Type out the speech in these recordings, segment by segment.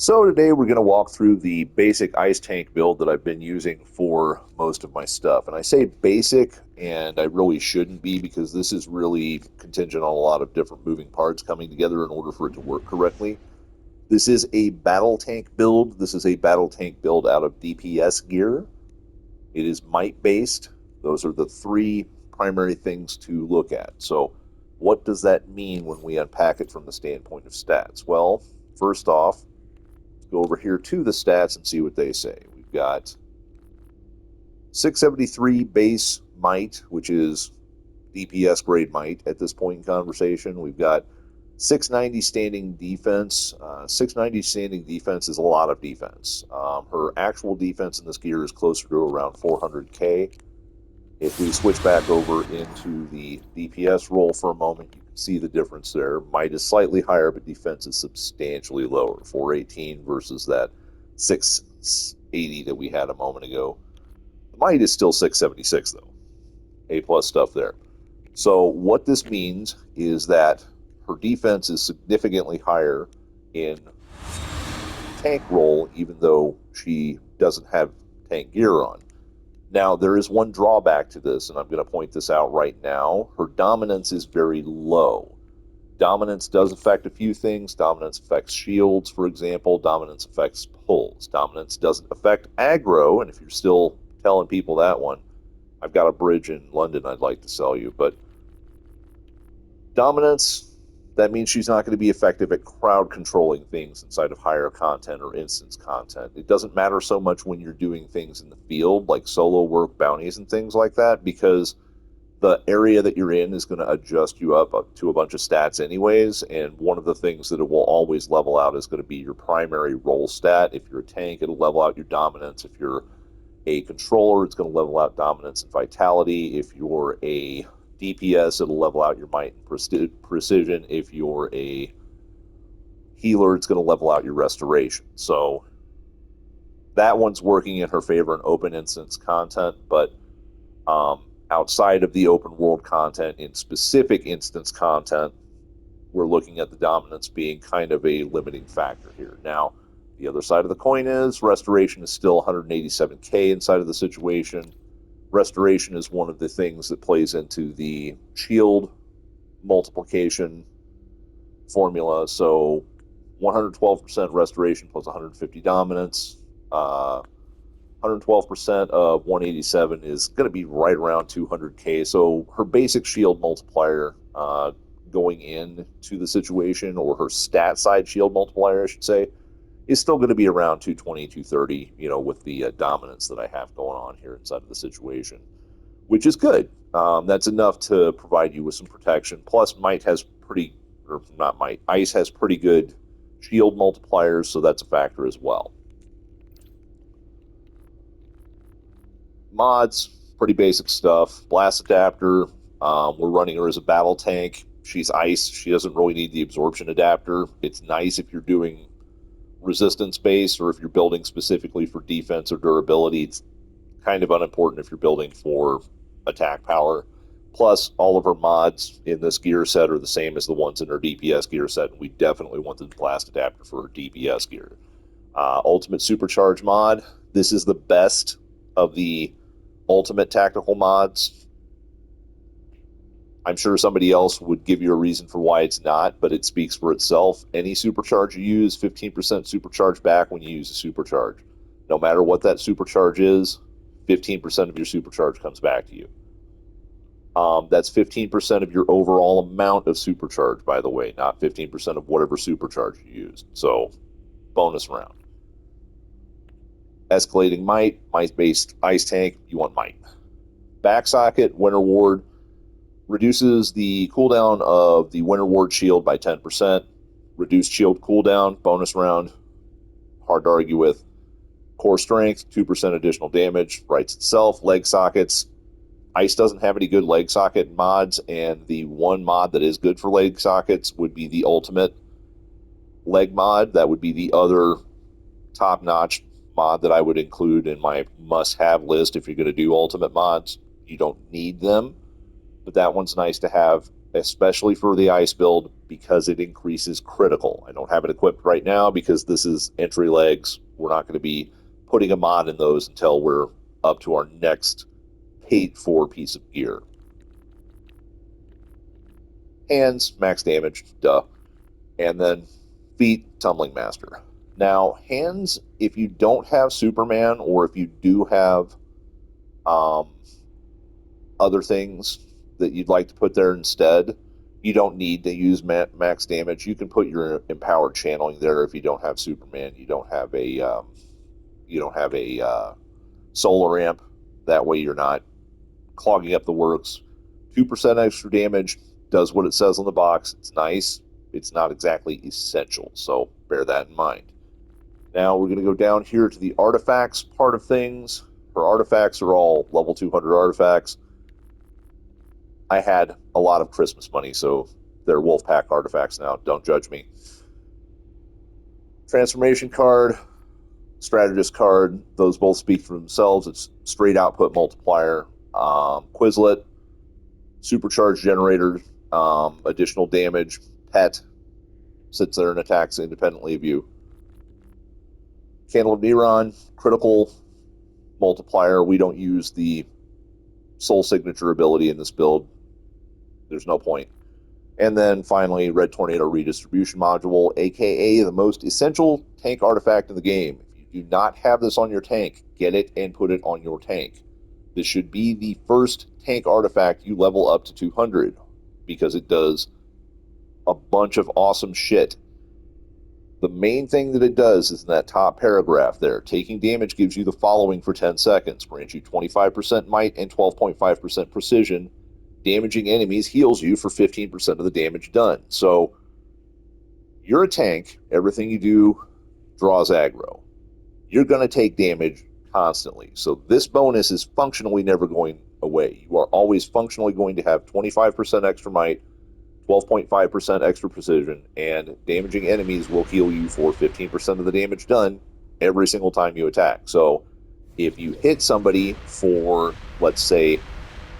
So today we're going to walk through the basic ice tank build that I've been using for most of my stuff. And I say basic, and I really shouldn't be, because this is really contingent on a lot of different moving parts coming together in order for it to work correctly. This is a battle tank build. This is a battle tank build out of DPS gear. It is might based. Those are the three primary things to look at. So what does that mean when we unpack it from the standpoint of stats? Well, first off, go over here to the stats and see what they say. We've got 673 base might, which is DPS grade might at this point in conversation. We've got 690 standing defense. 690 standing defense is a lot of defense. Her actual defense in this gear is closer to around 400k. If we switch back over into the DPS role for a moment, you can see the difference there. Might is slightly higher, but defense is substantially lower. 418 versus that 680 that we had a moment ago. The might is still 676, though. A+ stuff there. So what this means is that her defense is significantly higher in tank role, even though she doesn't have tank gear on. Now, there is one drawback to this, and I'm going to point this out right now. Her dominance is very low. Dominance does affect a few things. Dominance affects shields, for example. Dominance affects pulls. Dominance doesn't affect aggro, and if you're still telling people that one, I've got a bridge in London I'd like to sell you. But dominance, that means she's not going to be effective at crowd controlling things inside of higher content or instance content. It doesn't matter so much when you're doing things in the field, like solo work, bounties, and things like that, because the area that you're in is going to adjust you up to a bunch of stats anyways, and one of the things that it will always level out is going to be your primary role stat. If you're a tank, it'll level out your dominance. If you're a controller, it's going to level out dominance and vitality. If you're a DPS, it'll level out your might and precision. If you're a healer, it's going to level out your restoration. So that one's working in her favor in open instance content, but outside of the open world content, in specific instance content, we're looking at the dominance being kind of a limiting factor here. Now, the other side of the coin is restoration is still 187k inside of the situation. Restoration is one of the things that plays into the shield multiplication formula. So 112% restoration plus 150 dominance. 112% of 187 is going to be right around 200k. So her basic shield multiplier going into the situation, or her stat side shield multiplier, I should say, is still going to be around 220, 230, with the dominance that I have going on here inside of the situation, which is good. That's enough to provide you with some protection. Plus, Ice has pretty good shield multipliers, so that's a factor as well. Mods, pretty basic stuff. Blast adapter, we're running her as a battle tank. She's ice. She doesn't really need the absorption adapter. It's nice if you're doing resistance base, or if you're building specifically for defense or durability. It's kind of unimportant if you're building for attack power. Plus, all of her mods in this gear set are the same as the ones in her DPS gear set, and we definitely want the blast adapter for her DPS gear. Ultimate supercharge mod, this is the best of the ultimate tactical mods. I'm sure somebody else would give you a reason for why it's not, but it speaks for itself. Any supercharge you use, 15% supercharge back when you use a supercharge. No matter what that supercharge is, 15% of your supercharge comes back to you. That's 15% of your overall amount of supercharge, by the way, not 15% of whatever supercharge you used. So, bonus round. Escalating might-based ice tank, you want might. Back socket, Winter Ward, reduces the cooldown of the Winter Ward shield by 10%. Reduced shield cooldown, bonus round. Hard to argue with. Core strength, 2% additional damage. Writes itself. Leg sockets. Ice doesn't have any good leg socket mods, and the one mod that is good for leg sockets would be the ultimate leg mod. That would be the other top-notch mod that I would include in my must-have list if you're going to do ultimate mods. You don't need them, but that one's nice to have especially for the ice build, because it increases critical. I don't have it equipped right now because this is entry legs. We're not going to be putting a mod in those until we're up to our next paid for piece of gear. Hands, max damage, duh. And then feet, Tumbling Master. Now, hands, if you don't have Superman, or if you do have other things that you'd like to put there instead, you don't need to use max damage. You can put your empowered channeling there if you don't have Superman. You don't have a solar amp. That way you're not clogging up the works. 2% extra damage does what it says on the box. It's nice. It's not exactly essential, so bear that in mind. Now we're going to go down here to the artifacts part of things. Her artifacts are all level 200 artifacts. I had a lot of Christmas money, so they're Wolfpack artifacts now. Don't judge me. Transformation card, Strategist card, those both speak for themselves. It's straight output multiplier. Quizlet, supercharged generator, additional damage. Pet, sits there and attacks independently of you. Candle of Neron, critical multiplier. We don't use the soul signature ability in this build. There's no point. And then finally, Red Tornado Redistribution Module, aka the most essential tank artifact in the game. If you do not have this on your tank, get it and put it on your tank. This should be the first tank artifact you level up to 200, because it does a bunch of awesome shit. The main thing that it does is in that top paragraph there. Taking damage gives you the following for 10 seconds. Grants you 25% might and 12.5% precision. Damaging enemies heals you for 15% of the damage done. So, you're a tank. Everything you do draws aggro. You're going to take damage constantly. So this bonus is functionally never going away. You are always functionally going to have 25% extra might, 12.5% extra precision, and damaging enemies will heal you for 15% of the damage done every single time you attack. So if you hit somebody for, let's say,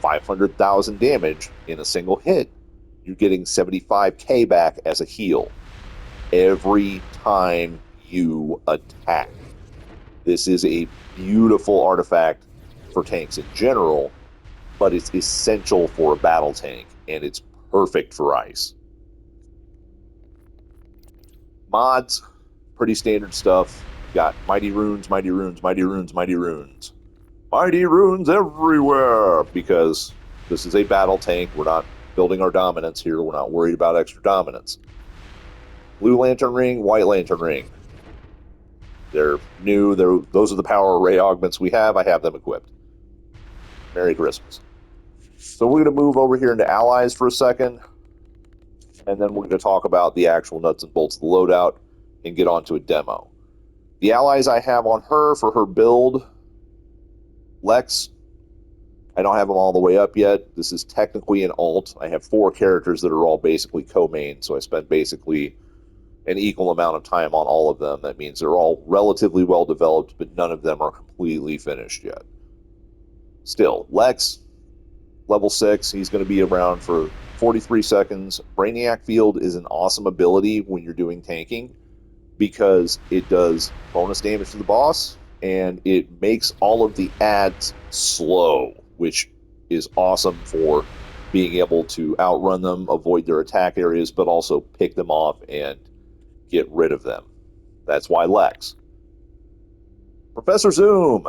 500,000 damage in a single hit, you're getting 75k back as a heal every time you attack. This is a beautiful artifact for tanks in general, but it's essential for a battle tank, and it's perfect for ice. Mods, pretty standard stuff. Got mighty runes, mighty runes, mighty runes, mighty runes. Mighty runes everywhere, because this is a battle tank. We're not building our dominance here. We're not worried about extra dominance. Blue Lantern Ring, White Lantern Ring. They're new. Those are the power array augments we have. I have them equipped. Merry Christmas. So we're going to move over here into allies for a second, and then we're going to talk about the actual nuts and bolts of the loadout and get on to a demo. The allies I have on her for her build, Lex, I don't have them all the way up yet. This is technically an alt. I have 4 characters that are all basically co-main, so I spent basically an equal amount of time on all of them. That means they're all relatively well developed, but none of them are completely finished yet. Still, Lex, level 6, he's going to be around for 43 seconds. Brainiac Field is an awesome ability when you're doing tanking, because it does bonus damage to the boss, and it makes all of the ads slow, which is awesome for being able to outrun them, avoid their attack areas, but also pick them off and get rid of them. That's why Lex. Professor Zoom.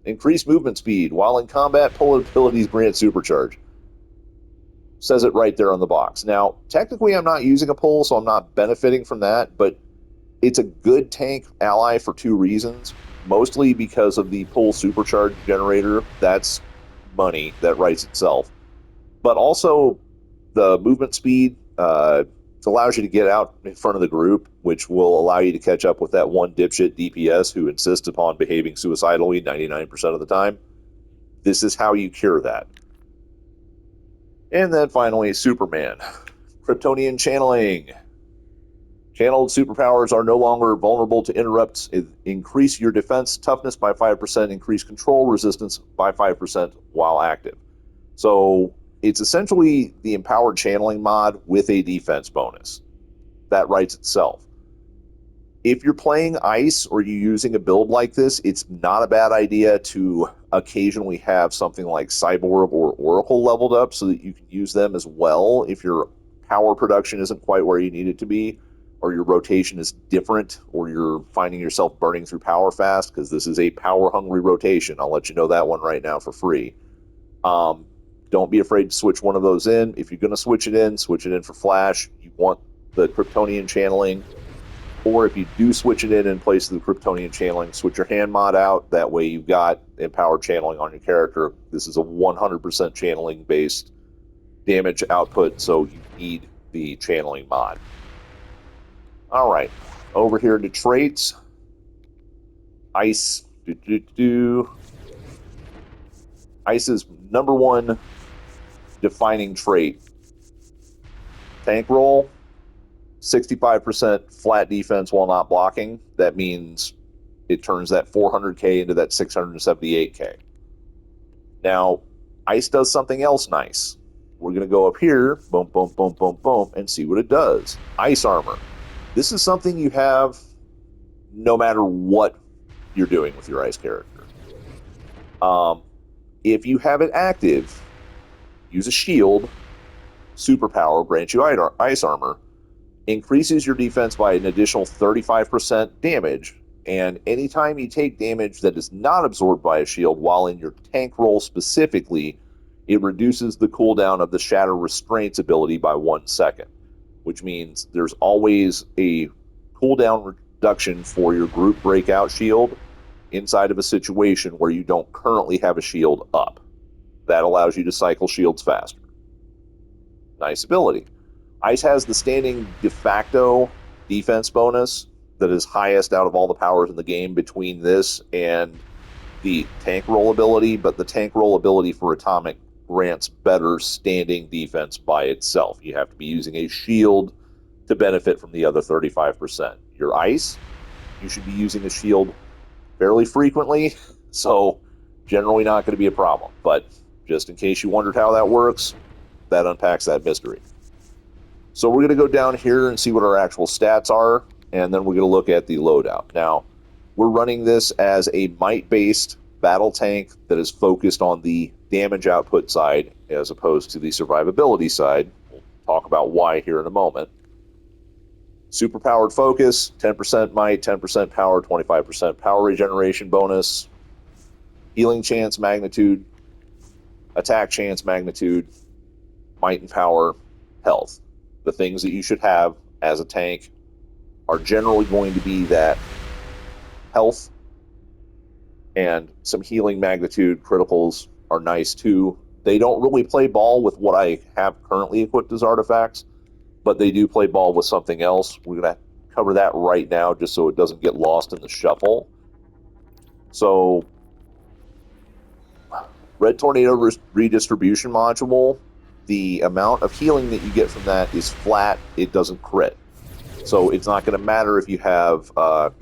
Increase movement speed. While in combat, pull abilities grant supercharge. Says it right there on the box. Now, technically I'm not using a pull, so I'm not benefiting from that, but it's a good tank ally for 2 reasons. Mostly because of the pull supercharge generator. That's money that writes itself. But also, the movement speed allows you to get out in front of the group, which will allow you to catch up with that one dipshit DPS who insists upon behaving suicidally 99% of the time. This is how you cure that. And then finally, Superman. Kryptonian channeling. Channeled superpowers are no longer vulnerable to interrupts. Increase your defense toughness by 5%, increase control resistance by 5% while active. So it's essentially the empowered channeling mod with a defense bonus. That writes itself. If you're playing ice or you're using a build like this, it's not a bad idea to occasionally have something like Cyborg or Oracle leveled up so that you can use them as well if your power production isn't quite where you need it to be, or your rotation is different, or you're finding yourself burning through power fast, because this is a power-hungry rotation. I'll let you know that one right now for free. Don't be afraid to switch one of those in. If you're going to switch it in for flash. You want the Kryptonian channeling. Or if you do switch it in place of the Kryptonian channeling, switch your hand mod out. That way you've got empowered channeling on your character. This is a 100% channeling based damage output, so you need the channeling mod. All right, over here to traits. Ice. Ice's number one defining trait. Tank roll. 65% flat defense while not blocking. That means it turns that 400k into that 678k. Now, Ice does something else nice. We're going to go up here, boom, boom, boom, boom, boom, and see what it does. Ice armor. This is something you have no matter what you're doing with your Ice character. If you have it active, use a shield, superpower, grants you Ice armor, increases your defense by an additional 35% damage, and anytime you take damage that is not absorbed by a shield while in your tank roll specifically, it reduces the cooldown of the Shatter Restraints ability by 1 second, which means there's always a cooldown reduction for your group breakout shield inside of a situation where you don't currently have a shield up. That allows you to cycle shields faster. Nice ability. Ice has the standing de facto defense bonus that is highest out of all the powers in the game between this and the tank roll ability, but the tank roll ability for Atomic grants better standing defense by itself. You have to be using a shield to benefit from the other 35%. Your Ice, you should be using a shield fairly frequently, so generally not going to be a problem. But just in case you wondered how that works, that unpacks that mystery. So we're going to go down here and see what our actual stats are, and then we're going to look at the loadout. Now, we're running this as a might-based battle tank that is focused on the damage output side as opposed to the survivability side. We'll talk about why here in a moment. Superpowered focus, 10% might, 10% power, 25% power regeneration bonus, healing chance magnitude, attack chance magnitude, might and power, health. The things that you should have as a tank are generally going to be that health and some healing magnitude. Criticals are nice too. They don't really play ball with what I have currently equipped as artifacts, but they do play ball with something else. We're going to cover that right now just so it doesn't get lost in the shuffle. So, Red Tornado Redistribution Module, the amount of healing that you get from that is flat. It doesn't crit. So it's not going to matter if you have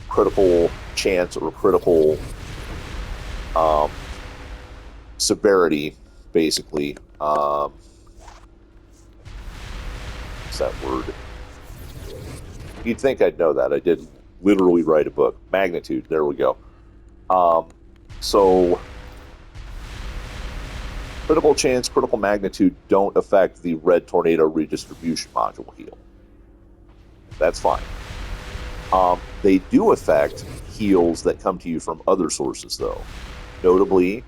critical chance or critical severity, basically. What's that word? You'd think I'd know that. I did literally write a book. Magnitude. There we go. So critical chance, critical magnitude don't affect the Red Tornado Redistribution Module heal. That's fine. They do affect heals that come to you from other sources, though. Notably,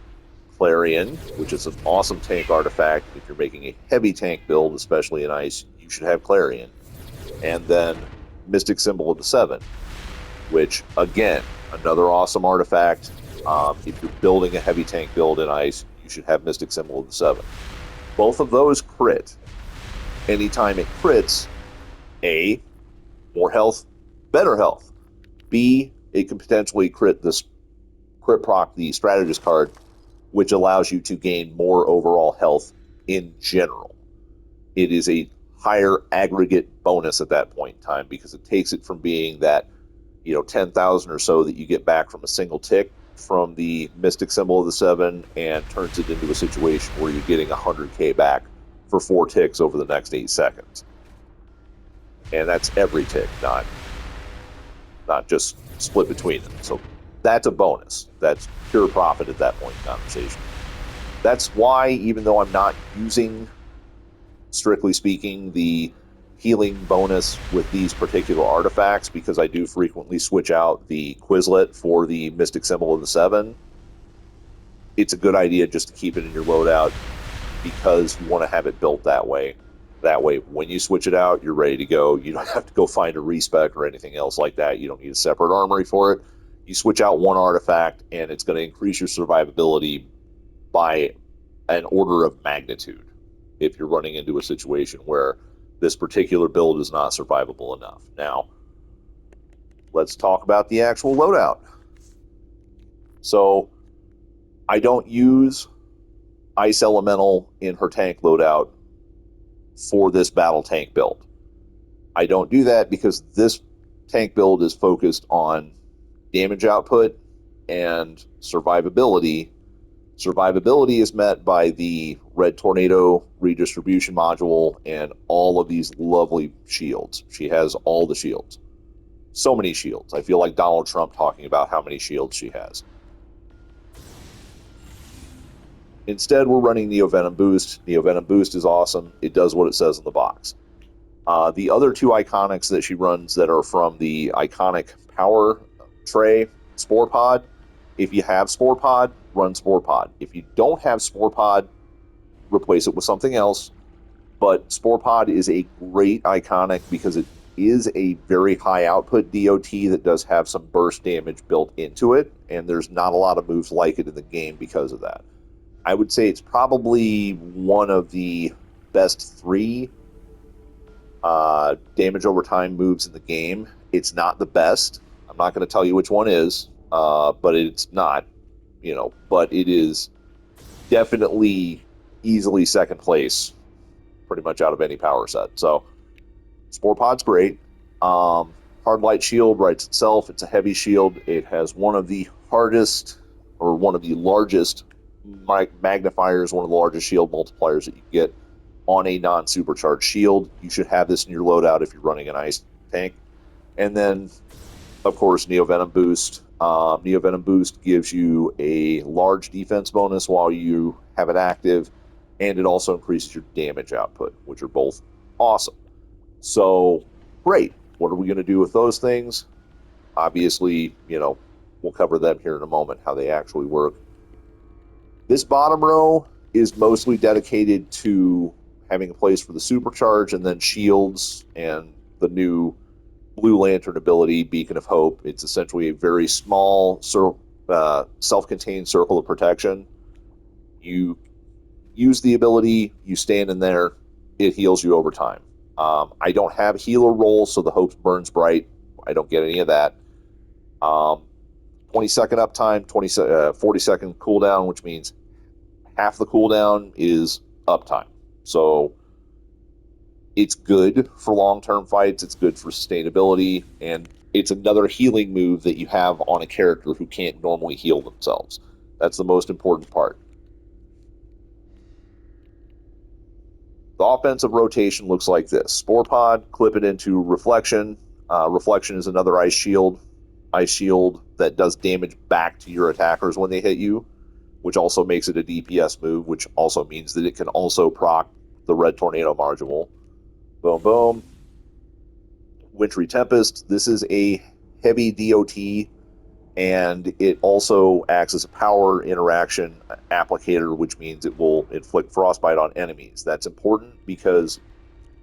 Clarion, which is an awesome tank artifact. If you're making a heavy tank build, especially in Ice, you should have Clarion. And then Mystic Symbol of the Seven, which, again, another awesome artifact. If you're building a heavy tank build in Ice, you should have Mystic Symbol of the Seven. Both of those crit. Anytime it crits, A, more health, better health. B, it can potentially crit proc the Strategist card, which allows you to gain more overall health in general. It is a higher aggregate bonus at that point in time because it takes it from being that 10,000 or so that you get back from a single tick from the Mystic Symbol of the Seven and turns it into a situation where you're getting 100k back for 4 ticks over the next 8 seconds. And that's every tick, not just split between them. So that's a bonus. That's pure profit at that point in conversation. That's why, even though I'm not using, strictly speaking, the healing bonus with these particular artifacts, because I do frequently switch out the Quizlet for the Mystic Symbol of the 7, it's a good idea just to keep it in your loadout, because you want to have it built that way. That way, when you switch it out, you're ready to go. You don't have to go find a respec or anything else like that. You don't need a separate armory for it. You switch out one artifact, and it's going to increase your survivability by an order of magnitude if you're running into a situation where this particular build is not survivable enough. Now, let's talk about the actual loadout. So, I don't use Ice Elemental in her tank loadout for this battle tank build. I don't do that because this tank build is focused on damage output and survivability. Survivability is met by the Red Tornado Redistribution Module and all of these lovely shields. She has all the shields. So many shields. I feel like Donald Trump talking about how many shields she has. Instead, we're running Neo Venom Boost. Neo Venom Boost is awesome. It does what it says in the box. The other 2 iconics that she runs that are from the iconic power tray, Spore Pod. If you have Spore Pod, run Spore Pod. If you don't have Spore Pod, replace it with something else. But Spore Pod is a great iconic because it is a very high output DOT that does have some burst damage built into it, and there's not a lot of moves like it in the game because of that. I would say it's probably one of the best 3 damage over time moves in the game. It's not the best. I'm not going to tell you which one is, but it's not, but it is definitely easily second place pretty much out of any power set. So Spore Pod's great. Hard Light Shield writes itself. It's a heavy shield. It has one of the hardest, or one of the largest magnifiers, one of the largest shield multipliers that you get on a non-supercharged shield. You should have this in your loadout if you're running an ice tank. And then, of course, Neo Venom Boost. Neo Venom Boost gives you a large defense bonus while you have it active, and it also increases your damage output, which are both awesome. So, great. What are we going to do with those things? Obviously, we'll cover them here in a moment, how they actually work. This bottom row is mostly dedicated to having a place for the supercharge and then shields and the new Blue Lantern ability, Beacon of Hope. It's essentially a very small self-contained circle of protection. You use the ability, you stand in there, it heals you over time. I don't have healer roll, so the Hope burns bright. I don't get any of that. 20-second uptime, 40-second cooldown, which means half the cooldown is uptime. So it's good for long-term fights, it's good for sustainability, and it's another healing move that you have on a character who can't normally heal themselves. That's the most important part. The offensive rotation looks like this. Spore Pod, clip it into Reflection. Reflection is another ice shield that does damage back to your attackers when they hit you, which also makes it a DPS move, which also means that it can also proc the Red Tornado Module. Boom, boom. Wintry Tempest. This is a heavy DOT, and it also acts as a power interaction applicator, which means it will inflict frostbite on enemies. That's important because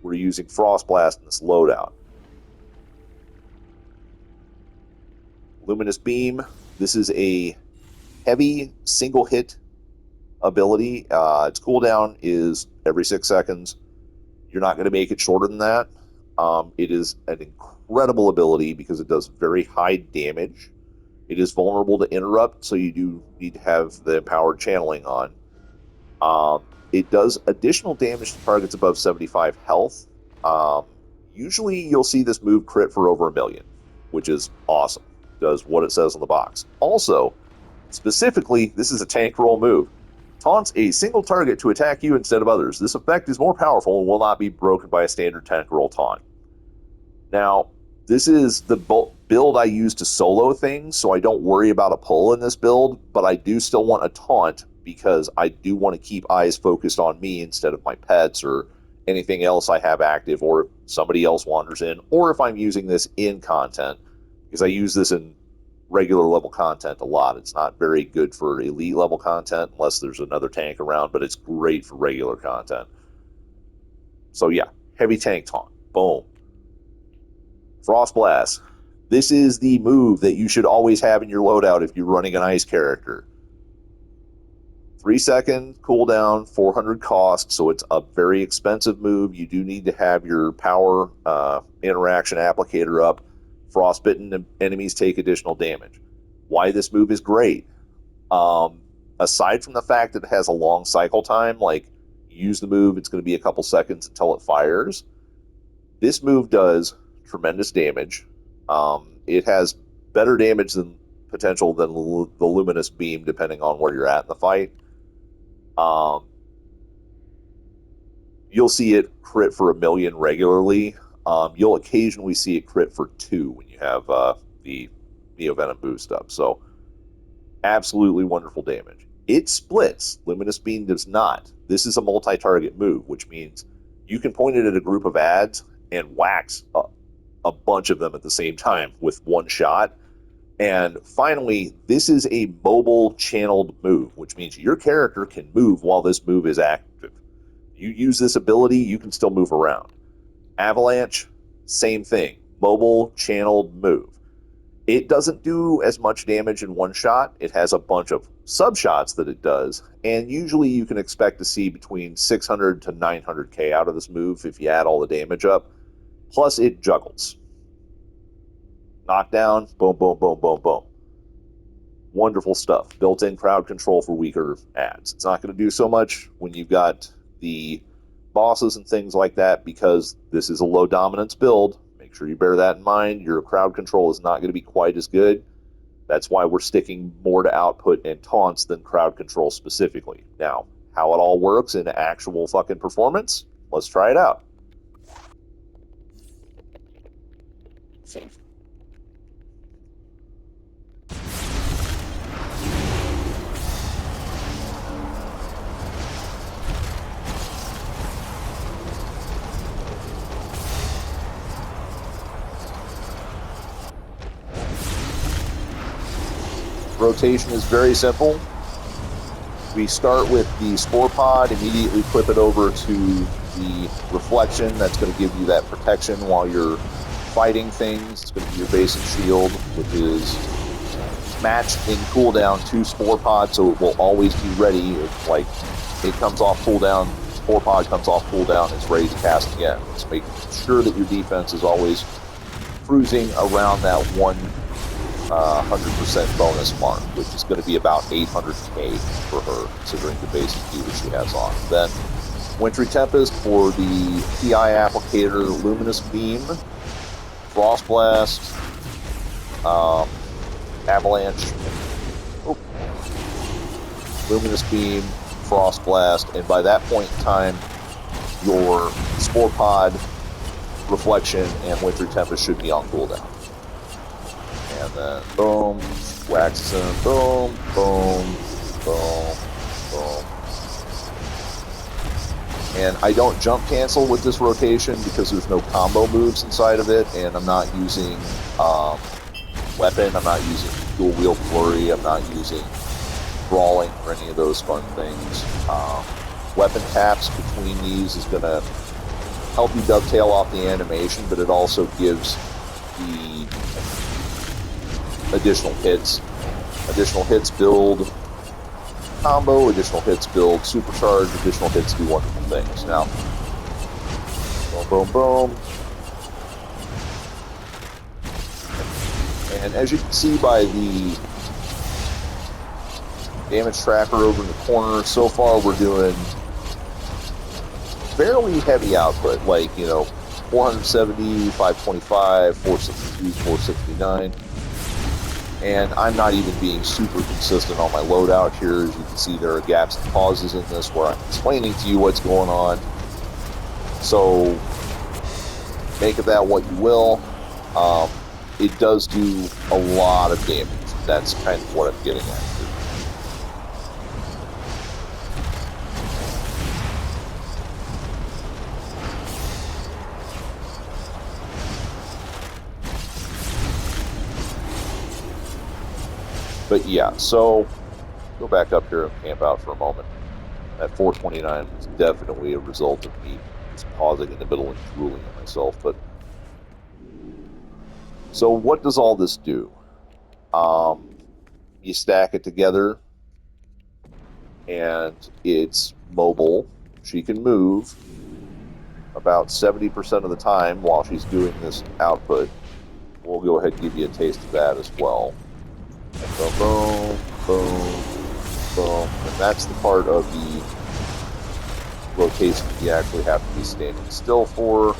we're using Frost Blast in this loadout. Luminous Beam. This is a heavy single hit ability. Its cooldown is every 6 seconds. You're not going to make it shorter than that. It is an incredible ability because it does very high damage. It is vulnerable to interrupt, so you do need to have the empowered channeling on. It does additional damage to targets above 75 health. Usually you'll see this move crit for over 1 million, which is awesome. Does what it says on the box. Also, specifically, this is a tank roll move. Taunts a single target to attack you instead of others. This effect is more powerful and will not be broken by a standard tank roll taunt. Now, this is the build I use to solo things, so I don't worry about a pull in this build, but I do still want a taunt because I do want to keep eyes focused on me instead of my pets or anything else I have active, or if somebody else wanders in, or if I'm using this in content, because I use this in regular level content a lot. It's not very good for elite level content unless there's another tank around, but it's great for regular content. So yeah, heavy tank taunt. Boom. Frost Blast. This is the move that you should always have in your loadout if you're running an ice character. 3-second cooldown, 400 cost, so it's a very expensive move. You do need to have your power interaction applicator up. Frostbitten enemies take additional damage. Why this move is great. Aside from the fact that it has a long cycle time, like you use the move, it's going to be a couple seconds until it fires. This move does tremendous damage. It has better damage than potential than the Luminous Beam, depending on where you're at in the fight. You'll see it crit for 1,000,000 regularly. You'll occasionally see it crit for 2 when you have the Neovenom boost up. So, absolutely wonderful damage. It splits. Luminous Beam does not. This is a multi-target move, which means you can point it at a group of ads and wax a bunch of them at the same time with one shot. And finally, this is a mobile channeled move, which means your character can move while this move is active. You use this ability, you can still move around. Avalanche, same thing. Mobile channeled move. It doesn't do as much damage in one shot. It has a bunch of sub-shots that it does, and usually you can expect to see between 600 to 900k out of this move if you add all the damage up. Plus, it juggles. Knockdown, boom, boom, boom, boom, boom. Wonderful stuff. Built-in crowd control for weaker ads. It's not going to do so much when you've got the bosses and things like that, because this is a low dominance build. Make sure you bear that in mind. Your crowd control is not going to be quite as good. That's why we're sticking more to output and taunts than crowd control specifically. Now, how it all works in actual fucking performance, let's try it out. Rotation is very simple. We start with the Spore Pod, immediately flip it over to the Reflection. That's going to give you that protection while you're fighting things. It's going to be your basic shield, which is matched in cooldown to Spore Pod, so it will always be ready. If, like, it comes off cooldown, Spore Pod comes off cooldown, it's ready to cast again. Let's make sure that your defense is always cruising around that 100% bonus mark, which is going to be about 800k for her, considering the basic gear she has on. Then Wintry Tempest for the PI applicator, Luminous Beam, Frost Blast, Avalanche, Luminous Beam, Frost Blast, and by that point in time, your Spore Pod, Reflection, and Wintry Tempest should be on cooldown. And then boom, wax him, boom, boom, boom, boom. And I don't jump cancel with this rotation because there's no combo moves inside of it, and I'm not using weapon, I'm not using dual wheel flurry, I'm not using brawling or any of those fun things. Weapon taps between these is going to help you dovetail off the animation, but it also gives the additional hits. Additional hits build combo, additional hits build supercharge, additional hits do wonderful things. Now, boom, boom, boom. And as you can see by the damage tracker over in the corner, so far we're doing fairly heavy output, like, 470, 525, 462, 469. And I'm not even being super consistent on my loadout here. As you can see, there are gaps and pauses in this where I'm explaining to you what's going on. So make of that what you will. It does do a lot of damage. That's kind of what I'm getting at here. But yeah, so go back up here and camp out for a moment. That 429 was definitely a result of me just pausing in the middle and drooling at myself. But so what does all this do? You stack it together, and it's mobile. She can move about 70% of the time while she's doing this output. We'll go ahead and give you a taste of that as well. Boom, boom, boom, boom. And that's the part of the rotation you actually have to be standing still for.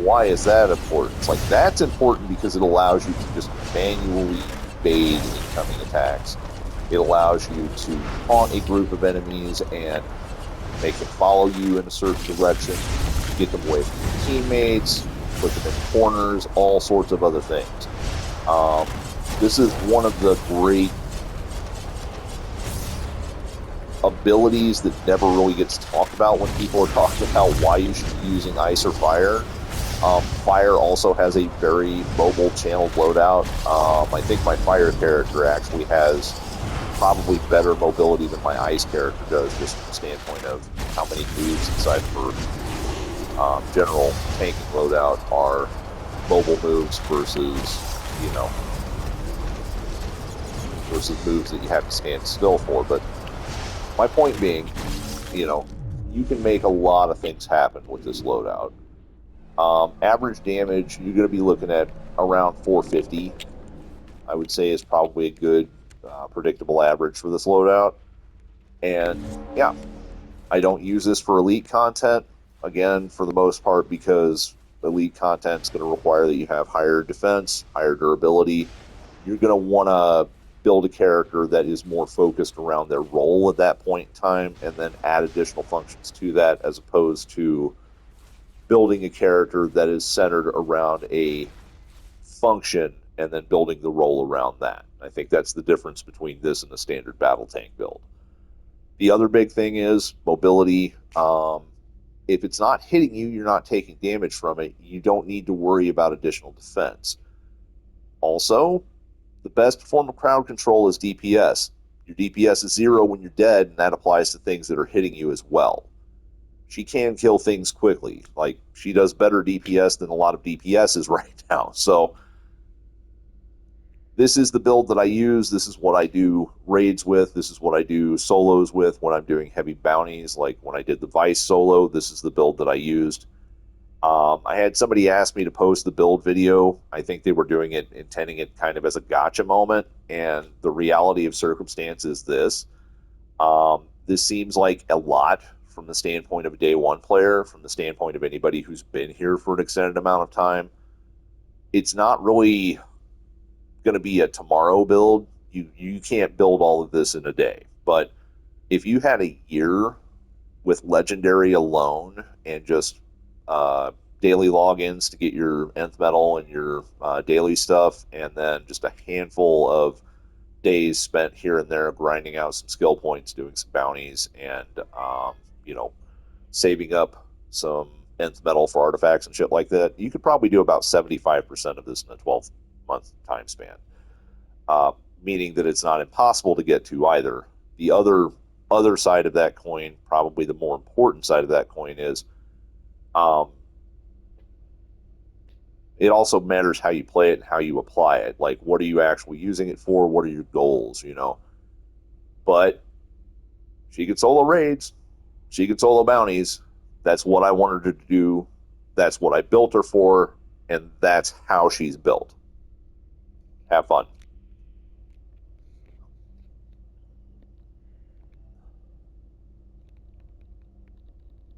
Why is that important? It's like, that's important because it allows you to just manually evade incoming attacks. It allows you to taunt a group of enemies and make them follow you in a certain direction, get them away from your teammates, put them in corners, all sorts of other things. This is one of the great abilities that never really gets talked about when people are talking about why you should be using ice or fire. Fire also has a very mobile channeled loadout. I think my fire character actually has probably better mobility than my ice character does, just from the standpoint of how many moves inside of her general tanking loadout are mobile moves versus, versus moves that you have to stand still for. But my point being, you can make a lot of things happen with this loadout. Average damage, you're going to be looking at around 450, I would say, is probably a good predictable average for this loadout. And yeah, I don't use this for elite content, again, for the most part, because elite content is going to require that you have higher defense, higher durability. You're going to want to build a character that is more focused around their role at that point in time, and then add additional functions to that, as opposed to building a character that is centered around a function and then building the role around that. I think that's the difference between this and the standard battle tank build. The other big thing is mobility. If it's not hitting you, you're not taking damage from it. You don't need to worry about additional defense. Also, the best form of crowd control is DPS. Your DPS is 0 when you're dead, and that applies to things that are hitting you as well. She can kill things quickly. Like, she does better DPS than a lot of DPSs right now. So this is the build that I use. This is what I do raids with. This is what I do solos with when I'm doing heavy bounties. Like when I did the Vice solo, this is the build that I used. I had somebody ask me to post the build video. I think they were doing it, intending it kind of as a gotcha moment. And the reality of circumstance is this. This seems like a lot from the standpoint of a day one player, from the standpoint of anybody who's been here for an extended amount of time. It's not really going to be a tomorrow build. You can't build all of this in a day. But if you had a year with Legendary alone and just daily logins to get your nth metal and your daily stuff, and then just a handful of days spent here and there grinding out some skill points, doing some bounties, and saving up some nth metal for artifacts and shit like that, you could probably do about 75% of this in a 12-month time span. Meaning that it's not impossible to get to either. The other side of that coin, probably the more important side of that coin, is it also matters how you play it and how you apply it. Like, what are you actually using it for? What are your goals, But she could solo raids. She could solo bounties. That's what I wanted her to do. That's what I built her for. And that's how she's built. Have fun.